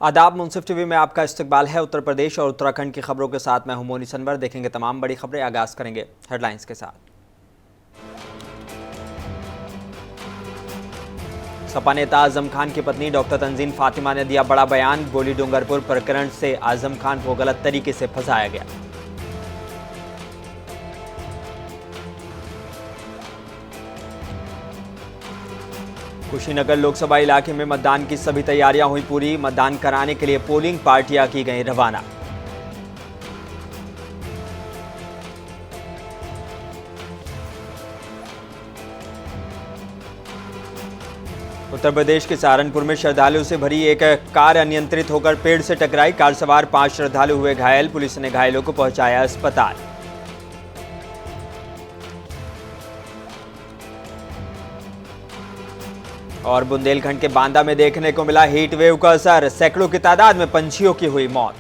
आदाब। मुंसिफ टीवी में आपका इस्तकबाल है। उत्तर प्रदेश और उत्तराखंड की खबरों के साथ मैं हूं मोनी सनवर। देखेंगे तमाम बड़ी खबरें। आगाज करेंगे हेडलाइंस के साथ। सपा नेता आजम खान की पत्नी डॉक्टर तंजीन फातिमा ने दिया बड़ा बयान। बोली, डूंगरपुर प्रकरण से आजम खान को गलत तरीके से फंसाया गया। कुशीनगर लोकसभा इलाके में मतदान की सभी तैयारियां हुई पूरी। मतदान कराने के लिए पोलिंग पार्टियां की गई रवाना। उत्तर प्रदेश के सहारनपुर में श्रद्धालुओं से भरी एक कार अनियंत्रित होकर पेड़ से टकराई। कार सवार 5 श्रद्धालु हुए घायल। पुलिस ने घायलों को पहुंचाया अस्पताल। और बुंदेलखंड के बांदा में देखने को मिला हीट वेव का असर। सैकड़ों की तादाद में पंछियों की हुई मौत।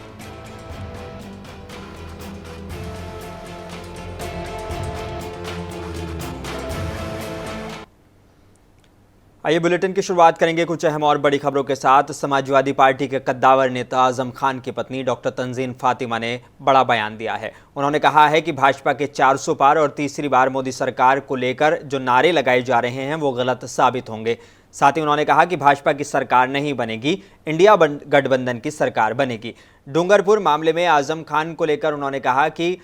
आइए बुलेटिन की शुरुआत करेंगे कुछ अहम और बड़ी खबरों के साथ। समाजवादी पार्टी के कद्दावर नेता आजम खान की पत्नी डॉक्टर तंजीन फातिमा ने बड़ा बयान दिया है। उन्होंने कहा है कि भाजपा के 400 पार और तीसरी बार मोदी सरकार को लेकर जो नारे लगाए जा रहे हैं वो गलत साबित होंगे। साथ ही उन्होंने कहा कि भाजपा की सरकार नहीं बनेगी, इंडिया गठबंधन की सरकार बनेगी। डूंगरपुर मामले में आजम खान को लेकर उन्होंने कहा कि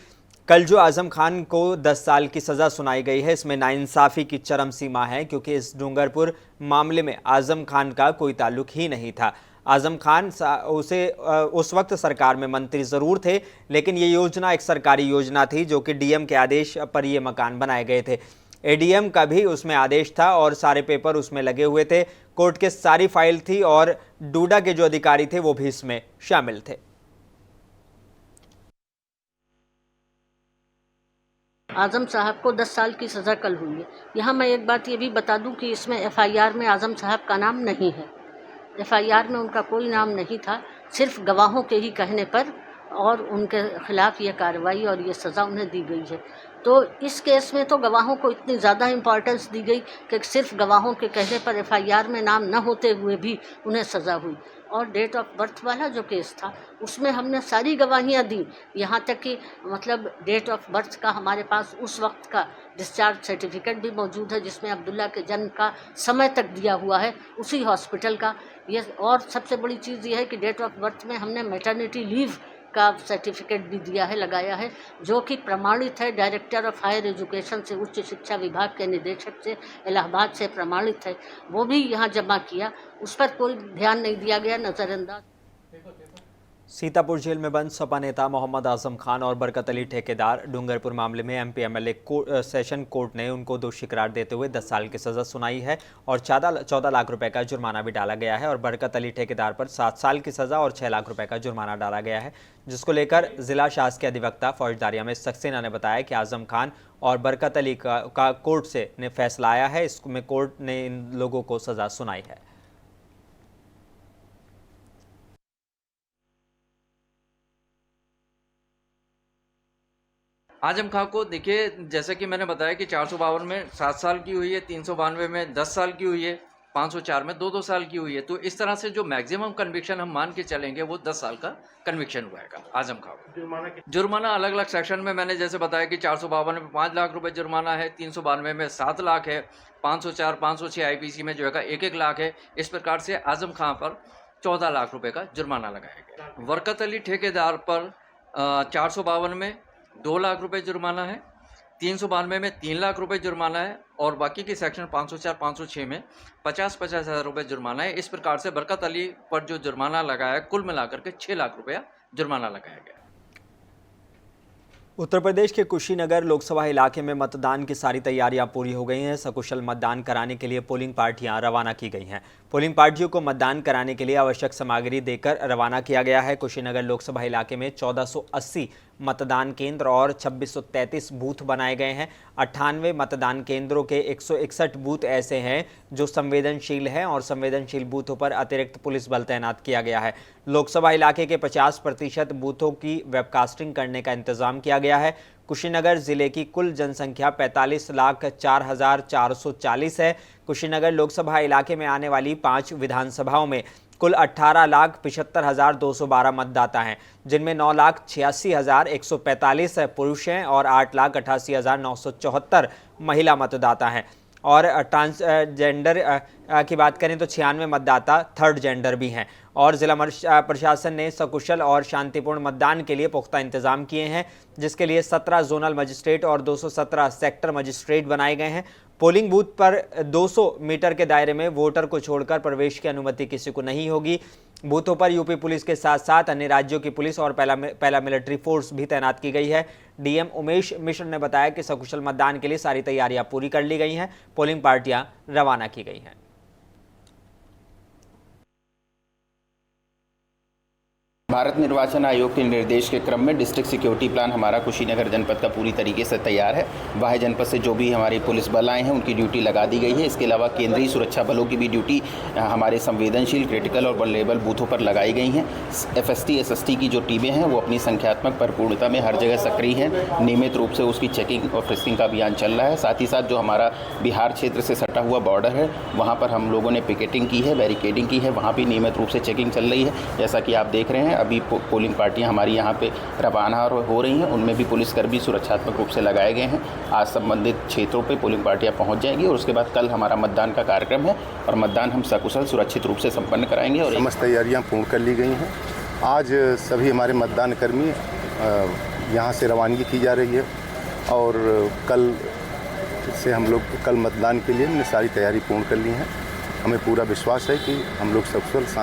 कल जो आजम खान को 10 साल की सज़ा सुनाई गई है, इसमें नाइंसाफ़ी की चरम सीमा है, क्योंकि इस डूंगरपुर मामले में आजम खान का कोई ताल्लुक ही नहीं था। आजम खान उस वक्त सरकार में मंत्री ज़रूर थे, लेकिन ये योजना एक सरकारी योजना थी जो कि डीएम के आदेश पर ये मकान बनाए गए थे। एडीएम का भी उसमें आदेश था और सारे पेपर उसमें लगे हुए थे। कोर्ट के सारी फाइल थी और डूडा के जो अधिकारी थे वो भी इसमें शामिल थे। आजम साहब को 10 साल की सज़ा कल हुई है। यहाँ मैं एक बात ये भी बता दूं कि इसमें एफआईआर में आजम साहब का नाम नहीं है। एफआईआर में उनका कोई नाम नहीं था। सिर्फ गवाहों के ही कहने पर और उनके खिलाफ ये कार्रवाई और ये सज़ा उन्हें दी गई है। तो इस केस में तो गवाहों को इतनी ज़्यादा इम्पॉर्टेंस दी गई कि सिर्फ गवाहों के कहने पर एफआईआर में नाम न होते हुए भी उन्हें सज़ा हुई। और डेट ऑफ बर्थ वाला जो केस था उसमें हमने सारी गवाहियाँ दी, यहाँ तक कि मतलब डेट ऑफ बर्थ का हमारे पास उस वक्त का डिस्चार्ज सर्टिफिकेट भी मौजूद है जिसमें अब्दुल्ला के जन्म का समय तक दिया हुआ है उसी हॉस्पिटल का। ये और सबसे बड़ी चीज़ ये है कि डेट ऑफ बर्थ में हमने मैटरनिटी लीव का सर्टिफिकेट भी दिया है, लगाया है, जो कि प्रमाणित है डायरेक्टर ऑफ हायर एजुकेशन से, उच्च शिक्षा विभाग के निदेशक से, इलाहाबाद से प्रमाणित है। वो भी यहाँ जमा किया, उस पर कोई ध्यान नहीं दिया गया, नज़रअंदाज। सीतापुर जेल में बंद सपा नेता मोहम्मद आजम खान और बरकत अली ठेकेदार। डूंगरपुर मामले में एमपी एमएलए सेशन कोर्ट ने उनको दोषी करार देते हुए 10 साल की सज़ा सुनाई है और 14 लाख रुपए का जुर्माना भी डाला गया है। और बरकत अली ठेकेदार पर 7 साल की सज़ा और 6 लाख रुपए का जुर्माना डाला गया है, जिसको लेकर जिला शासकीय अधिवक्ता फौजदारी अमित सक्सेना ने बताया कि आजम खान और बरकत अली का कोर्ट से ने फैसला आया है। इसमें कोर्ट ने इन लोगों को सज़ा सुनाई है। आजम खां को देखिए, जैसे कि मैंने बताया कि 452 में 7 साल की हुई है, 392 में 10 साल की हुई है, 504 में 2-2 साल की हुई है। तो इस तरह से जो मैक्सिमम कन्विक्शन हम मान के चलेंगे वो 10 साल का कन्विक्शन हुआ आजम खां को। जुर्माना अलग अलग सेक्शन में मैंने जैसे बताया कि 452 में 5 लाख रुपए जुर्माना है, 392 में 7 लाख है, 504 506 आईपीसी में जो है 1-1 लाख है। इस प्रकार से आजम खां पर 14 लाख रुपए का जुर्माना लगाया गया। बरकत अली ठेकेदार पर 452 में 2 लाख रुपए जुर्माना है, 392 में 3 लाख रुपए जुर्माना है और बाकी की सेक्शन 504 506 में 50-50 हज़ार रुपये जुर्माना है। इस प्रकार से बरकत अली पर जो जुर्माना लगाया कुल मिलाकर के 6 लाख रुपया जुर्माना लगाया गया। उत्तर प्रदेश के कुशीनगर लोकसभा इलाके में मतदान की सारी तैयारियां पूरी हो गई हैं। सकुशल मतदान कराने के लिए पोलिंग पार्टियां रवाना की गई हैं। पोलिंग पार्टियों को मतदान कराने के लिए आवश्यक सामग्री देकर रवाना किया गया है। कुशीनगर लोकसभा इलाके में 1480 मतदान केंद्र और 2633 बूथ बनाए गए हैं। 98 मतदान केंद्रों के 161 बूथ ऐसे हैं जो संवेदनशील हैं और संवेदनशील बूथों पर अतिरिक्त पुलिस बल तैनात किया गया है। लोकसभा इलाके के 50% बूथों की वेबकास्टिंग करने का इंतजाम किया गया है। कुशीनगर जिले की कुल जनसंख्या 45,04,440 है। कुशीनगर लोकसभा इलाके में आने वाली 5 विधानसभाओं में कुल 18,75,212 मतदाता हैं, जिनमें 9,86,145 पुरुष हैं और 8,88,974 महिला मतदाता हैं। और ट्रांसजेंडर की बात करें तो 96 मतदाता थर्ड जेंडर भी हैं। और जिला प्रशासन ने सकुशल और शांतिपूर्ण मतदान के लिए पुख्ता इंतजाम किए हैं, जिसके लिए 17 जोनल मजिस्ट्रेट और 217 सेक्टर मजिस्ट्रेट बनाए गए हैं। पोलिंग बूथ पर 200 मीटर के दायरे में वोटर को छोड़कर प्रवेश की अनुमति किसी को नहीं होगी। बूथों पर यूपी पुलिस के साथ साथ अन्य राज्यों की पुलिस और पैरामिलिट्री फोर्स भी तैनात की गई है। डीएम उमेश मिश्र ने बताया कि सकुशल मतदान के लिए सारी तैयारियां पूरी कर ली गई हैं, पोलिंग पार्टियां रवाना की गई हैं। भारत निर्वाचन आयोग के निर्देश के क्रम में डिस्ट्रिक्ट सिक्योरिटी प्लान हमारा कुशीनगर जनपद का पूरी तरीके से तैयार है। वह जनपद से जो भी हमारे पुलिस बल आए हैं उनकी ड्यूटी लगा दी गई है। इसके अलावा केंद्रीय सुरक्षा बलों की भी ड्यूटी हमारे संवेदनशील, क्रिटिकल और वल्नरेबल बूथों पर लगाई गई हैं। एफएसटी एसएसटी की जो टीमें हैं वो अपनी संख्यात्मक परिपूर्णता में हर जगह सक्रिय हैं। नियमित रूप से उसकी चेकिंग और फ्रिस्किंग का अभियान चल रहा है। साथ ही साथ जो हमारा बिहार क्षेत्र से सटा हुआ बॉर्डर है वहाँ पर हम लोगों ने पिकेटिंग की है, बैरिकेडिंग की है, वहाँ भी नियमित रूप से चेकिंग चल रही है। जैसा कि आप देख रहे हैं अभी पोलिंग पार्टियां हमारी यहाँ पे रवाना हो रही हैं, उनमें भी पुलिसकर्मी सुरक्षात्मक रूप से लगाए गए हैं। आज संबंधित क्षेत्रों पे पोलिंग पार्टियां पहुँच जाएंगी और उसके बाद कल हमारा मतदान का कार्यक्रम है और मतदान हम सकुशल सुरक्षित रूप से संपन्न कराएंगे। और समस्त तैयारियाँ पूर्ण कर ली गई हैं। आज सभी हमारे मतदान कर्मी यहाँ से रवानगी की जा रही है और कल से हम लोग कल मतदान के लिए हमने सारी तैयारी पूर्ण कर ली है। हमें पूरा विश्वास है कि हम लोग सकुशल।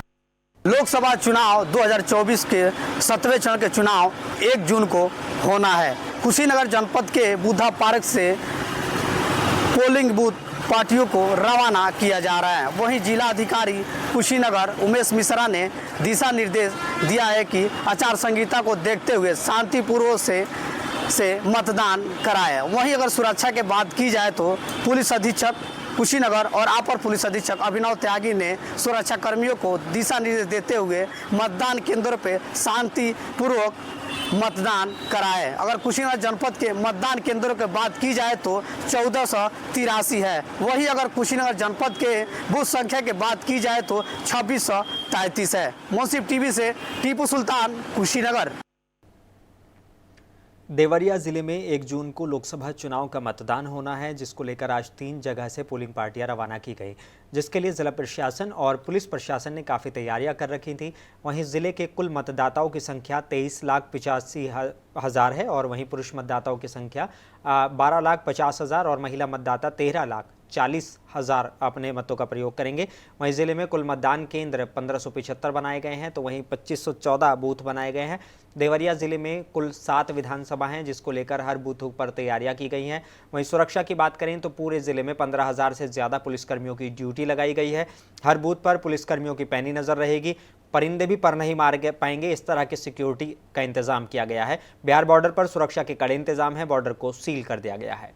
लोकसभा चुनाव 2024 के 7वें चरण के चुनाव 1 जून को होना है। कुशीनगर जनपद के बुद्धा पार्क से पोलिंग बूथ पार्टियों को रवाना किया जा रहा है। वहीं जिला अधिकारी कुशीनगर उमेश मिश्रा ने दिशा निर्देश दिया है कि आचार संहिता को देखते हुए शांतिपूर्वक से मतदान कराएं। वहीं अगर सुरक्षा के बात की जाए तो पुलिस अधीक्षक कुशीनगर और अपर पुलिस अधीक्षक अभिनव त्यागी ने सुरक्षा कर्मियों को दिशा निर्देश देते हुए मतदान केंद्रों पर शांतिपूर्वक मतदान कराए। अगर कुशीनगर जनपद के मतदान केंद्रों की बात की जाए तो 1483 है। वहीं अगर कुशीनगर जनपद के बूथ संख्या की बात की जाए तो 2633 है। मोसिफ टीवी से टीपू सुल्तान, कुशीनगर। देवरिया जिले में 1 जून को लोकसभा चुनाव का मतदान होना है, जिसको लेकर आज 3 जगह से पोलिंग पार्टियां रवाना की गई, जिसके लिए जिला प्रशासन और पुलिस प्रशासन ने काफ़ी तैयारियां कर रखी थी। वहीं जिले के कुल मतदाताओं की संख्या 23,85,000 है और वहीं पुरुष मतदाताओं की संख्या 12,50,000 और महिला मतदाता 13,40,000 अपने मतों का प्रयोग करेंगे। वहीं जिले में कुल मतदान केंद्र 1575 बनाए गए हैं, तो वहीं 2514 बूथ बनाए गए हैं। देवरिया जिले में कुल 7 विधानसभा हैं, जिसको लेकर हर बूथों पर तैयारियां की गई हैं। वहीं सुरक्षा की बात करें तो पूरे जिले में 15,000 से ज़्यादा पुलिसकर्मियों की ड्यूटी लगाई गई है। हर बूथ पर पुलिसकर्मियों की पैनी नज़र रहेगी। परिंदे भी पर नहीं मार पाएंगे, इस तरह की सिक्योरिटी का इंतजाम किया गया है। बिहार बॉर्डर पर सुरक्षा के कड़े इंतजाम है, बॉर्डर को सील कर दिया गया है।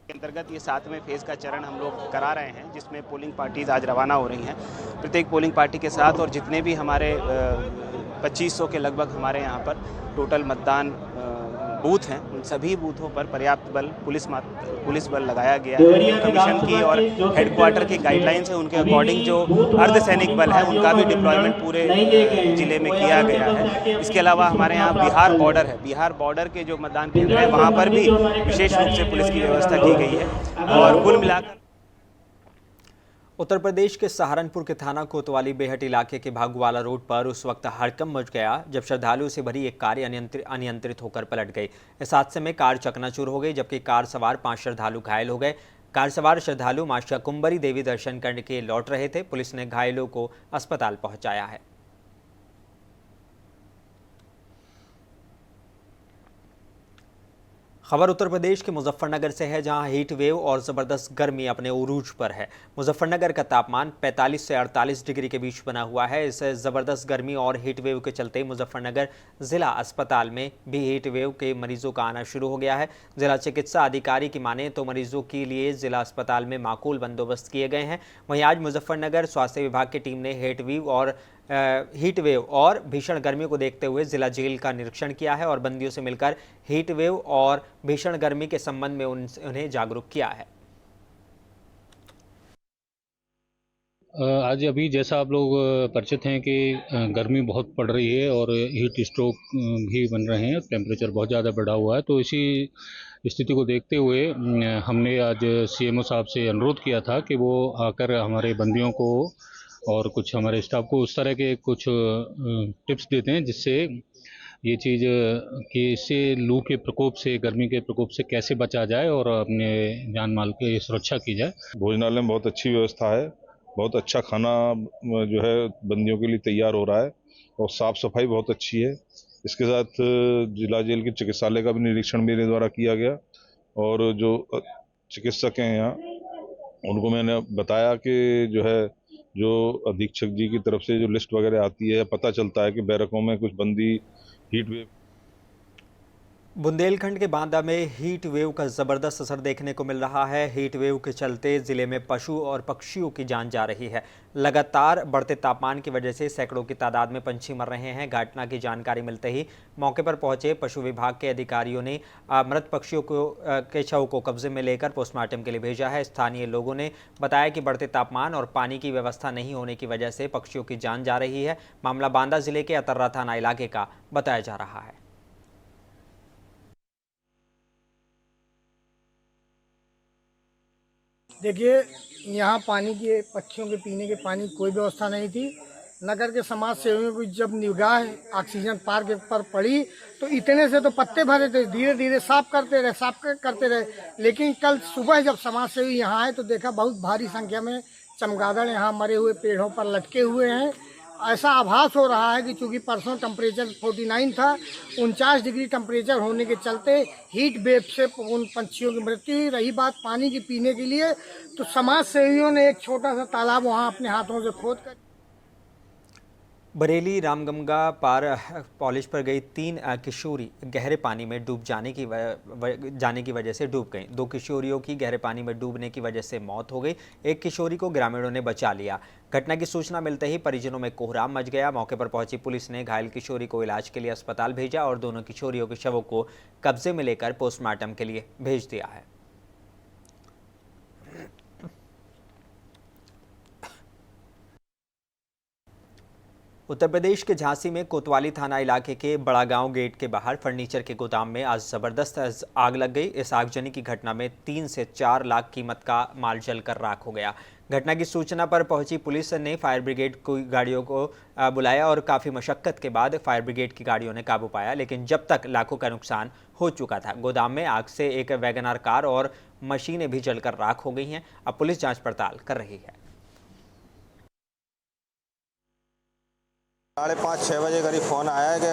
के अंतर्गत ये 7वें फेज़ का चरण हम लोग करा रहे हैं, जिसमें पोलिंग पार्टीज आज रवाना हो रही हैं। प्रत्येक पोलिंग पार्टी के साथ और जितने भी हमारे 2500 के लगभग हमारे यहाँ पर टोटल मतदान बूथ हैं, उन सभी बूथों पर पर्याप्त बल पुलिस बल लगाया गया है। कमीशन की और हेडक्वार्टर की गाइडलाइंस है, उनके अकॉर्डिंग जो अर्धसैनिक बल है उनका भी डिप्लॉयमेंट पूरे जिले में किया गया है। इसके अलावा हमारे यहाँ बिहार बॉर्डर है, बिहार बॉर्डर के जो मतदान केंद्र है वहाँ पर भी विशेष रूप से पुलिस की व्यवस्था की गई है। और कुल मिलाकर उत्तर प्रदेश के सहारनपुर के थाना कोतवाली बेहट इलाके के भागुवाला रोड पर उस वक्त हड़कंप मच गया जब श्रद्धालुओं से भरी एक कार अनियंत्रित होकर पलट गई। इस हादसे में कार चकनाचूर हो गई, जबकि कार सवार 5 श्रद्धालु घायल हो गए। कार सवार श्रद्धालु मां शाकुंभरी देवी दर्शन करने के लौट रहे थे। पुलिस ने घायलों को अस्पताल पहुंचाया है। खबर उत्तर प्रदेश के मुजफ्फरनगर से है, जहां हीट वेव और ज़बरदस्त गर्मी अपने उरूज पर है। मुजफ्फरनगर का तापमान 45 से 48 डिग्री के बीच बना हुआ है। इस ज़बरदस्त गर्मी और हीट वेव के चलते मुजफ्फरनगर ज़िला अस्पताल में भी हीट वेव के मरीजों का आना शुरू हो गया है। ज़िला चिकित्सा अधिकारी की माने तो मरीजों के लिए ज़िला अस्पताल में माकूल बंदोबस्त किए गए हैं। वहीं आज मुजफ्फरनगर स्वास्थ्य विभाग की टीम ने हीट वेव और भीषण गर्मी को देखते हुए जिला जेल का निरीक्षण किया है और बंदियों से मिलकर हीट वेव और भीषण गर्मी के संबंध में उन्हें जागरूक किया है। आज अभी जैसा आप लोग परिचित हैं कि गर्मी बहुत पड़ रही है और हीट स्ट्रोक भी बन रहे हैं, टेम्परेचर बहुत ज़्यादा बढ़ा हुआ है। तो इसी स्थिति को देखते हुए हमने आज सीएमओ साहब से अनुरोध किया था कि वो आकर हमारे बंदियों को और कुछ हमारे स्टाफ को उस तरह के कुछ टिप्स देते हैं जिससे ये चीज़ कि इससे लू के प्रकोप से, गर्मी के प्रकोप से कैसे बचा जाए और अपने जान माल की सुरक्षा की जाए। भोजनालय में बहुत अच्छी व्यवस्था है, बहुत अच्छा खाना जो है बंदियों के लिए तैयार हो रहा है और साफ़ सफाई बहुत अच्छी है। इसके साथ जिला जेल के चिकित्सालय का भी निरीक्षण मेरे द्वारा किया गया और जो चिकित्सक हैं यहाँ उनको मैंने बताया कि जो है जो अधीक्षक जी की तरफ से जो लिस्ट वगैरह आती है, पता चलता है कि बैरकों में कुछ बंदी हीट वेव। बुंदेलखंड के बांदा में हीट वेव का ज़बरदस्त असर देखने को मिल रहा है। हीट वेव के चलते ज़िले में पशु और पक्षियों की जान जा रही है। लगातार बढ़ते तापमान की वजह से सैकड़ों की तादाद में पंछी मर रहे हैं। घटना की जानकारी मिलते ही मौके पर पहुंचे पशु विभाग के अधिकारियों ने मृत पक्षियों के शव को कब्जे में लेकर पोस्टमार्टम के लिए भेजा है। स्थानीय लोगों ने बताया कि बढ़ते तापमान और पानी की व्यवस्था नहीं होने की वजह से पक्षियों की जान जा रही है। मामला बांदा जिले के अतर्रा थाना इलाके का बताया जा रहा है। देखिए, यहाँ पानी के, पक्षियों के पीने के पानी की कोई व्यवस्था नहीं थी। नगर के समाज सेवियों की जब निगाह ऑक्सीजन पार्क पर पड़ी तो इतने से तो पत्ते भरे थे, धीरे धीरे साफ करते रहे। लेकिन कल सुबह जब समाज सेवी यहाँ आए तो देखा बहुत भारी संख्या में चमगादड़ यहाँ मरे हुए पेड़ों पर लटके हुए हैं। ऐसा आभास हो रहा है कि चूंकि परसों टेम्परेचर 49 था, 49 डिग्री टेम्परेचर होने के चलते हीट वेव से उन पंछियों की मृत्यु हुई। रही बात पानी की पीने के लिए, तो समाज सेवियों ने एक छोटा सा तालाब वहां अपने हाथों से खोद कर बरेली रामगंगा पार पॉलिश पर गई 3 किशोरी गहरे पानी में डूब जाने की वजह से डूब गईं। 2 किशोरियों की गहरे पानी में डूबने की वजह से मौत हो गई। एक किशोरी को ग्रामीणों ने बचा लिया। घटना की सूचना मिलते ही परिजनों में कोहराम मच गया। मौके पर पहुंची पुलिस ने घायल किशोरी को इलाज के लिए अस्पताल भेजा और दोनों किशोरियों के शवों को कब्जे में लेकर पोस्टमार्टम के लिए भेज दिया है। उत्तर प्रदेश के झांसी में कोतवाली थाना इलाके के बड़ा गांव गेट के बाहर फर्नीचर के गोदाम में आज जबरदस्त आग लग गई। इस आगजनी की घटना में 3 से 4 लाख कीमत का माल जलकर राख हो गया। घटना की सूचना पर पहुंची पुलिस ने फायर ब्रिगेड की गाड़ियों को बुलाया और काफ़ी मशक्कत के बाद फायर ब्रिगेड की गाड़ियों ने काबू पाया, लेकिन जब तक लाखों का नुकसान हो चुका था। गोदाम में आग से एक वैगनआर कार और मशीनें भी जलकर राख हो गई हैं। अब पुलिस जाँच पड़ताल कर रही है। 5:30-6 बजे करीब फ़ोन आया है कि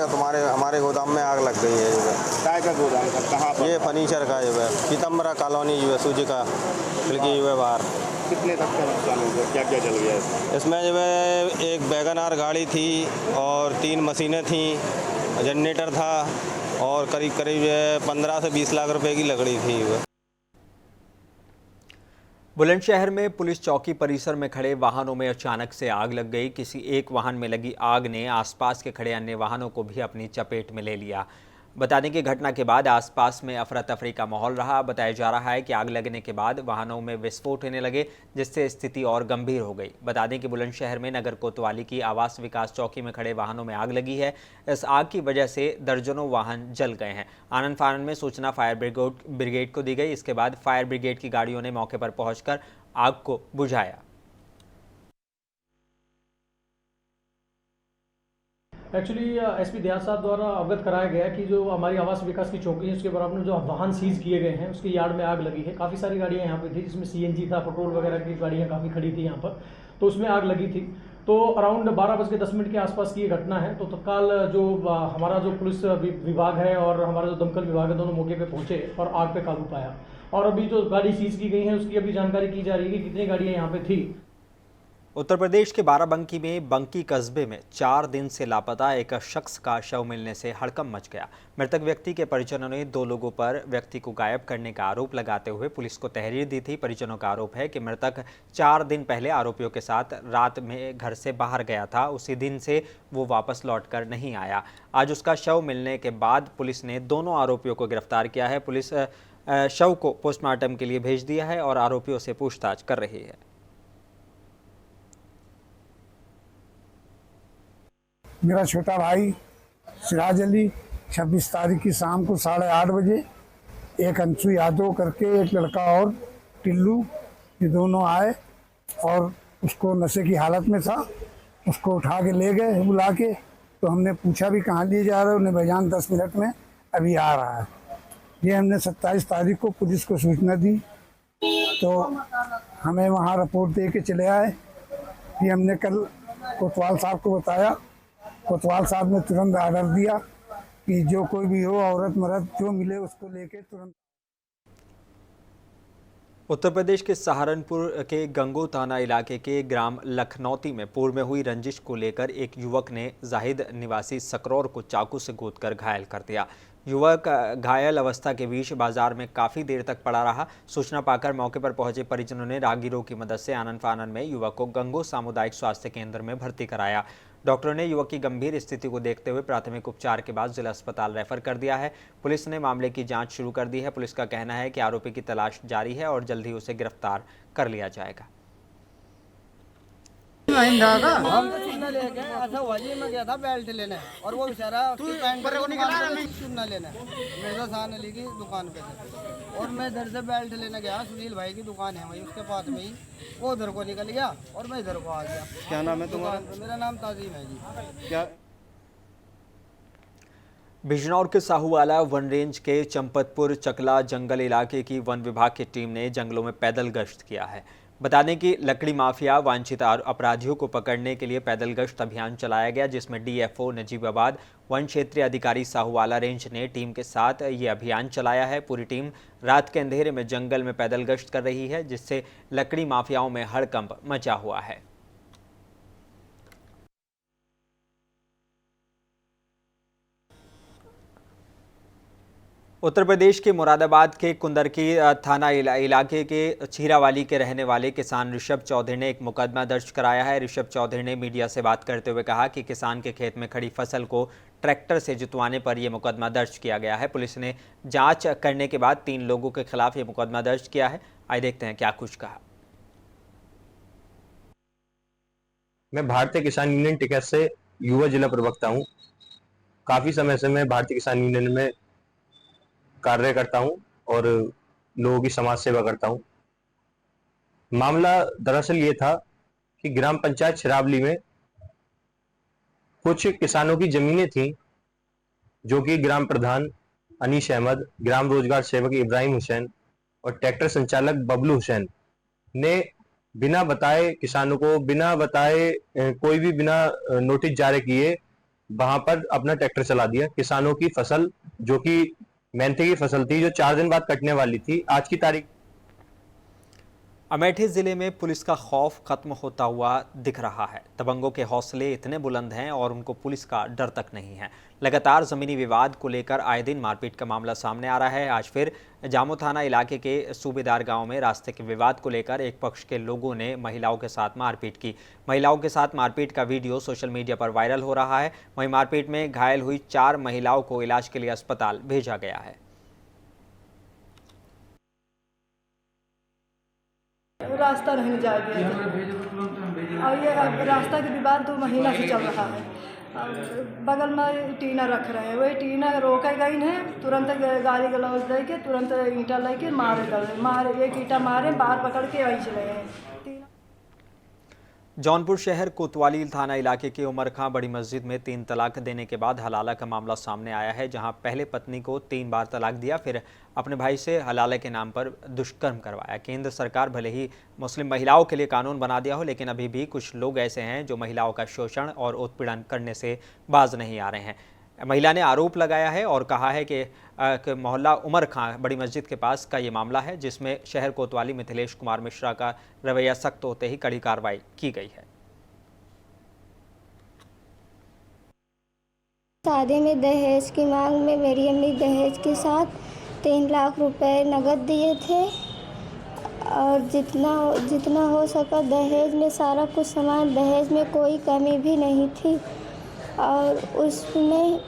हमारे गोदाम में आग लग गई है। काय का गोदाम है? कहाँ पर? ये फर्नीचर का जो है, पीतम्बरा कॉलोनी जो है, सूजी का खिड़की जो है बाहर। कितने तक का नुकसान हो गया? क्या क्या जल गया है? इसमें जो है एक वैगनआर गाड़ी थी और 3 मशीनें थीं, जनरेटर था और करीब 15 से 20 लाख रुपए की लकड़ी थी। बुलंदशहर में पुलिस चौकी परिसर में खड़े वाहनों में अचानक से आग लग गई। किसी एक वाहन में लगी आग ने आसपास के खड़े अन्य वाहनों को भी अपनी चपेट में ले लिया। बता दें कि घटना के बाद आसपास में अफरा तफरी का माहौल रहा। बताया जा रहा है कि आग लगने के बाद वाहनों में विस्फोट होने लगे, जिससे स्थिति और गंभीर हो गई। बता दें कि बुलंदशहर में नगर कोतवाली की आवास विकास चौकी में खड़े वाहनों में आग लगी है। इस आग की वजह से दर्जनों वाहन जल गए हैं। आनन फानन में सूचना फायर ब्रिगेड को दी गई। इसके बाद फायर ब्रिगेड की गाड़ियों ने मौके पर पहुंचकर आग को बुझाया। एक्चुअली एसपी दयाल साहब द्वारा अवगत कराया गया कि जो हमारी आवास विकास की चौकी है उसके बराबर में जो वाहन सीज किए गए हैं उसके यार्ड में आग लगी है। काफ़ी सारी गाड़ियां यहाँ पे थी, जिसमें सीएनजी था, पेट्रोल वगैरह की गाड़ियां काफ़ी खड़ी थी यहाँ पर, तो उसमें आग लगी थी। तो अराउंड 12:10 के आसपास की ये घटना है। तो तत्काल जो हमारा जो पुलिस विभाग है और हमारा जो दमकल विभाग है, दोनों मौके पर पहुँचे और आग पर काबू पाया। और अभी जो गाड़ी सीज की गई है उसकी अभी जानकारी की जा रही है कि कितनी गाड़ियाँ यहाँ पे थी। उत्तर प्रदेश के बाराबंकी में बंकी कस्बे में 4 दिन से लापता एक शख्स का शव मिलने से हड़कंप मच गया। मृतक व्यक्ति के परिजनों ने 2 लोगों पर व्यक्ति को गायब करने का आरोप लगाते हुए पुलिस को तहरीर दी थी। परिजनों का आरोप है कि मृतक 4 दिन पहले आरोपियों के साथ रात में घर से बाहर गया था। उसी दिन से वो वापस लौटकर नहीं आया। आज उसका शव मिलने के बाद पुलिस ने दोनों आरोपियों को गिरफ्तार किया है। पुलिस शव को पोस्टमार्टम के लिए भेज दिया है और आरोपियों से पूछताछ कर रही है। मेरा छोटा भाई सिराज अली 26 तारीख की शाम को 8:30 बजे एक अंशु यादव करके एक लड़का और टिल्लू, ये दोनों आए और उसको नशे की हालत में था, उसको उठा के ले गए बुला के। तो हमने पूछा भी कहाँ लिए जा रहे हो, उन्हें बयान 10 मिनट में अभी आ रहा है। ये हमने 27 तारीख को पुलिस को सूचना दी तो हमें वहाँ रिपोर्ट दे के चले आए। फिर हमने कल कोतवाल साहब को बताया, कोतवाल साहब ने तुरंत ऑर्डर दिया कि जो कोई भी हो, औरत मर्द जो मिले उसको लेके तुरंत। उत्तर प्रदेश के सहारनपुर के गंगो थाना इलाके के ग्राम लखनौती में पूर्व में हुई रंजिश को लेकर एक युवक ने जाहिद निवासी सकरौर को चाकू से गोदकर घायल कर दिया। युवक घायल अवस्था के बीच बाजार में काफ़ी देर तक पड़ा रहा। सूचना पाकर मौके पर पहुंचे परिजनों ने राहगीरों की मदद से आनन फानन में युवक को गंगो सामुदायिक स्वास्थ्य केंद्र में भर्ती कराया। डॉक्टरों ने युवक की गंभीर स्थिति को देखते हुए प्राथमिक उपचार के बाद जिला अस्पताल रेफर कर दिया है। पुलिस ने मामले की जांच शुरू कर दी है। पुलिस का कहना है कि आरोपी की तलाश जारी है और जल्द ही उसे गिरफ्तार कर लिया जाएगा। हम तो चूना लेके ऐसा वाजी में गया था बेल्ट लेने और वो बेचारा उसकी पैंट चूना लेने मेरा शान अली की दुकान पे थे और मैं इधर से बेल्ट लेने गया। सुनील भाई की दुकान है वही उसके पास में ही, वो उधर को निकल गया और मैं इधर को आ गया। क्या नाम है तुम्हारा? मेरा नाम ताजीम है जी। क्या बिजनौर के साहूवाला वन रेंज के चंपतपुर चकला जंगल इलाके की वन विभाग की टीम ने जंगलों में पैदल गश्त किया है। बता दें कि लकड़ी माफिया वांछित अपराधियों को पकड़ने के लिए पैदल गश्त अभियान चलाया गया, जिसमें डीएफओ नजीबाबाद वन क्षेत्रीय अधिकारी साहूवाला रेंज ने टीम के साथ ये अभियान चलाया है। पूरी टीम रात के अंधेरे में जंगल में पैदल गश्त कर रही है, जिससे लकड़ी माफियाओं में हड़कंप मचा हुआ है। उत्तर प्रदेश के मुरादाबाद के कुंदरकी थाना इलाके के छीरावाली के रहने वाले किसान ऋषभ चौधरी ने एक मुकदमा दर्ज कराया है। ऋषभ चौधरी ने मीडिया से बात करते हुए कहा कि किसान के खेत में खड़ी फसल को ट्रैक्टर से जुतवाने पर यह मुकदमा दर्ज किया गया है। पुलिस ने जांच करने के बाद 3 लोगों के खिलाफ ये मुकदमा दर्ज किया है। आइए देखते हैं क्या कुछ कहा। मैं भारतीय किसान यूनियन टिकैत से युवा जिला प्रवक्ता हूँ। काफ़ी समय से मैं भारतीय किसान यूनियन में कार्य करता हूं और लोगों की समाज सेवा करता हूं। मामला दरअसल ये था कि ग्राम पंचायत छिरावली में कुछ किसानों की जमीनें थीं, जो कि ग्राम प्रधान अनीश अहमद, ग्राम रोजगार सेवक इब्राहिम हुसैन और ट्रैक्टर संचालक बबलू हुसैन ने बिना बताए किसानों को, बिना बताए कोई भी बिना नोटिस जारी किए वहां पर अपना ट्रैक्टर चला दिया। किसानों की फसल, जो कि मेहनती की फसल थी, जो 4 दिन बाद कटने वाली थी, आज की तारीख। अमेठी जिले में पुलिस का खौफ खत्म होता हुआ दिख रहा है। दबंगों के हौसले इतने बुलंद हैं और उनको पुलिस का डर तक नहीं है। लगातार जमीनी विवाद को लेकर आए दिन मारपीट का मामला सामने आ रहा है। आज फिर जामो थाना इलाके के सूबेदार गांव में रास्ते के विवाद को लेकर एक पक्ष के लोगों ने महिलाओं के साथ मारपीट की। महिलाओं के साथ मारपीट का वीडियो सोशल मीडिया पर वायरल हो रहा है। वहीं मारपीट में घायल हुई 4 महिलाओं को इलाज के लिए अस्पताल भेजा गया है। रास्ता नहीं जा दिया और ये रास्ता के विवाद 2 महीना से चल रहा है। बगल में टीना रख रहे हैं, वही टीना रोके गई है, तुरंत गाली गलौज दे के तुरंत ईंटा लेके मारे एक ईंटा मारे, बाहर पकड़ के वहीं चले गए। जौनपुर शहर कोतवाली थाना इलाके के उमर खां बड़ी मस्जिद में 3 तलाक देने के बाद हलाला का मामला सामने आया है, जहां पहले पत्नी को 3 बार तलाक दिया, फिर अपने भाई से हलाला के नाम पर दुष्कर्म करवाया। केंद्र सरकार भले ही मुस्लिम महिलाओं के लिए कानून बना दिया हो, लेकिन अभी भी कुछ लोग ऐसे हैं जो महिलाओं का शोषण और उत्पीड़न करने से बाज नहीं आ रहे हैं। महिला ने आरोप लगाया है और कहा है कि मोहल्ला उमर खां बड़ी मस्जिद के पास का ये मामला है, जिसमें शहर कोतवाली मिथिलेश कुमार मिश्रा का रवैया सख्त होते ही कड़ी कार्रवाई की गई है। शादी में दहेज की मांग में मेरी अम्मी दहेज के साथ 3 लाख रुपए नकद दिए थे और जितना हो सका दहेज में सारा कुछ सामान, दहेज में कोई कमी भी नहीं थी और उसमें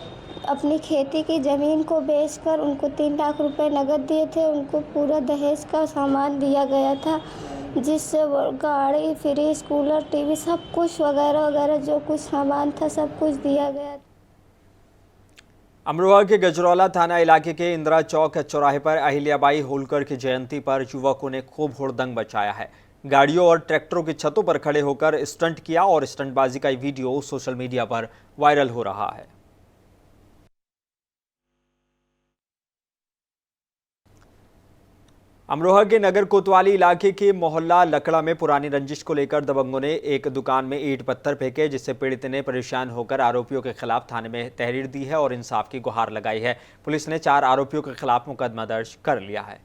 अपनी खेती की ज़मीन को बेचकर उनको 3 लाख रुपए नकद दिए थे। उनको पूरा दहेज का सामान दिया गया था। जिससे वो गाड़ी, फ्रिज, कूलर, टीवी सब कुछ वगैरह वगैरह जो कुछ सामान था सब कुछ दिया गया। अमरोहा के गजरौला थाना इलाके के इंदिरा चौक चौराहे पर अहिल्याबाई होलकर की जयंती पर युवकों ने खूब हुड़दंग मचाया है। गाड़ियों और ट्रैक्टरों की छतों पर खड़े होकर स्टंट किया और स्टंटबाजी का वीडियो सोशल मीडिया पर वायरल हो रहा है। अमरोहा के नगर कोतवाली इलाके के मोहल्ला लकड़ा में पुरानी रंजिश को लेकर दबंगों ने एक दुकान में ईंट पत्थर फेंके, जिससे पीड़ित ने परेशान होकर आरोपियों के खिलाफ थाने में तहरीर दी है और इंसाफ की गुहार लगाई है। पुलिस ने 4 आरोपियों के खिलाफ मुकदमा दर्ज कर लिया है।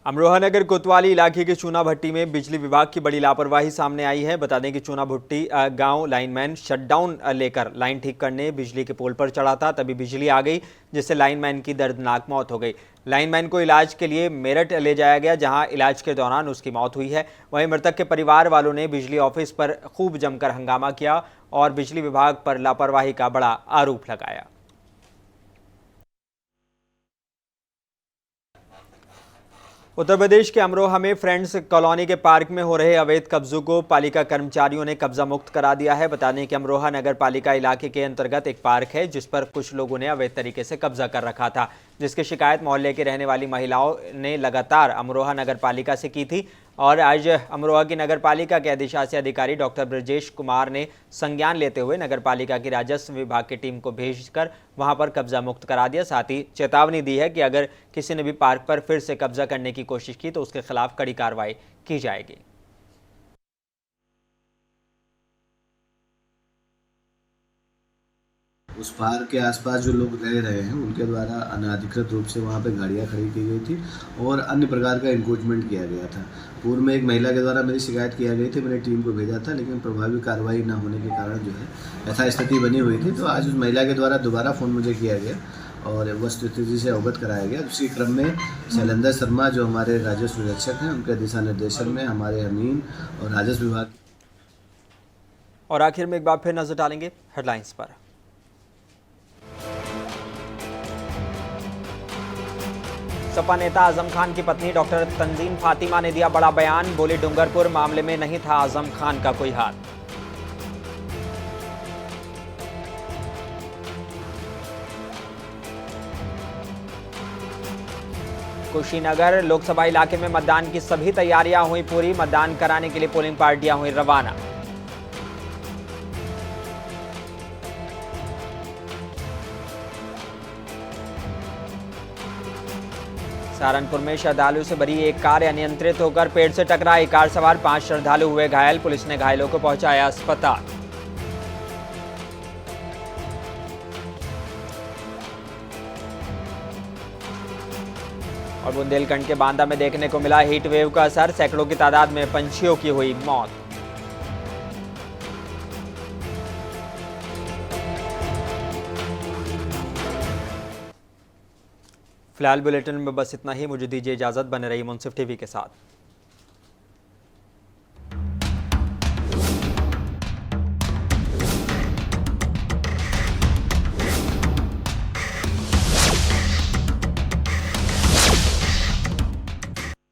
अमरोहा नगर कोतवाली इलाके के चूना भट्टी में बिजली विभाग की बड़ी लापरवाही सामने आई है। बता दें कि चूना भट्टी गांव लाइनमैन शटडाउन लेकर लाइन ठीक करने बिजली के पोल पर चढ़ा था, तभी बिजली आ गई, जिससे लाइनमैन की दर्दनाक मौत हो गई। लाइनमैन को इलाज के लिए मेरठ ले जाया गया, जहां इलाज के दौरान उसकी मौत हुई है। वहीं मृतक के परिवार वालों ने बिजली ऑफिस पर खूब जमकर हंगामा किया और बिजली विभाग पर लापरवाही का बड़ा आरोप लगाया। उत्तर प्रदेश के अमरोहा में फ्रेंड्स कॉलोनी के पार्क में हो रहे अवैध कब्जों को पालिका कर्मचारियों ने कब्जा मुक्त करा दिया है। बता दें कि अमरोहा नगर पालिका इलाके के अंतर्गत एक पार्क है, जिस पर कुछ लोगों ने अवैध तरीके से कब्जा कर रखा था, जिसकी शिकायत मोहल्ले के रहने वाली महिलाओं ने लगातार अमरोहा नगर पालिका से की थी। और आज अमरोहा की नगर पालिका के अधिशासी अधिकारी डॉक्टर ब्रजेश कुमार ने संज्ञान लेते हुए नगर पालिका की राजस्व विभाग की टीम को भेजकर वहां पर कब्जा मुक्त करा दिया। साथ ही चेतावनी दी है कि अगर किसी ने भी पार्क पर फिर से कब्जा करने की कोशिश की तो उसके खिलाफ कड़ी कार्रवाई की जाएगी। उस पार्क के आसपास जो लोग रह रहे हैं उनके द्वारा अनाधिकृत रूप से वहाँ पे गाड़ियाँ खड़ी की गई थी और अन्य प्रकार का इंक्रोचमेंट किया गया था। पूर्व में एक महिला के द्वारा मेरी शिकायत किया गई थी, मैंने टीम को भेजा था, लेकिन प्रभावी कार्रवाई न होने के कारण जो है ऐसा स्थिति बनी हुई थी। तो आज उस महिला के द्वारा दोबारा फ़ोन मुझे किया गया और वस्तुस्थिति से अवगत कराया गया। उसी क्रम में शैलेंद्र शर्मा जो हमारे राजस्व निरीक्षक हैं, उनके दिशा निर्देशन में हमारे अमीन और राजस्व विभाग। और आखिर में एक बार फिर नजर डालेंगे हेडलाइंस पर। सपा नेता आजम खान की पत्नी डॉक्टर तंजीन फातिमा ने दिया बड़ा बयान, बोले डूंगरपुर मामले में नहीं था आजम खान का कोई हाथ। कुशीनगर लोकसभा इलाके में मतदान की सभी तैयारियां हुई पूरी, मतदान कराने के लिए पोलिंग पार्टियां हुई रवाना। सहारनपुर में श्रद्धालु से भरी एक कार अनियंत्रित होकर पेड़ से टकराई, कार सवार 5 श्रद्धालु हुए घायल, पुलिस ने घायलों को पहुंचाया अस्पताल। और बुंदेलखंड के बांदा में देखने को मिला हीट वेव का असर, सैकड़ों की तादाद में पंछियों की हुई मौत। फिलहाल बुलेटिन में बस इतना ही, मुझे दीजिए इजाजत, बने रहिए मुंसिफ टीवी के साथ।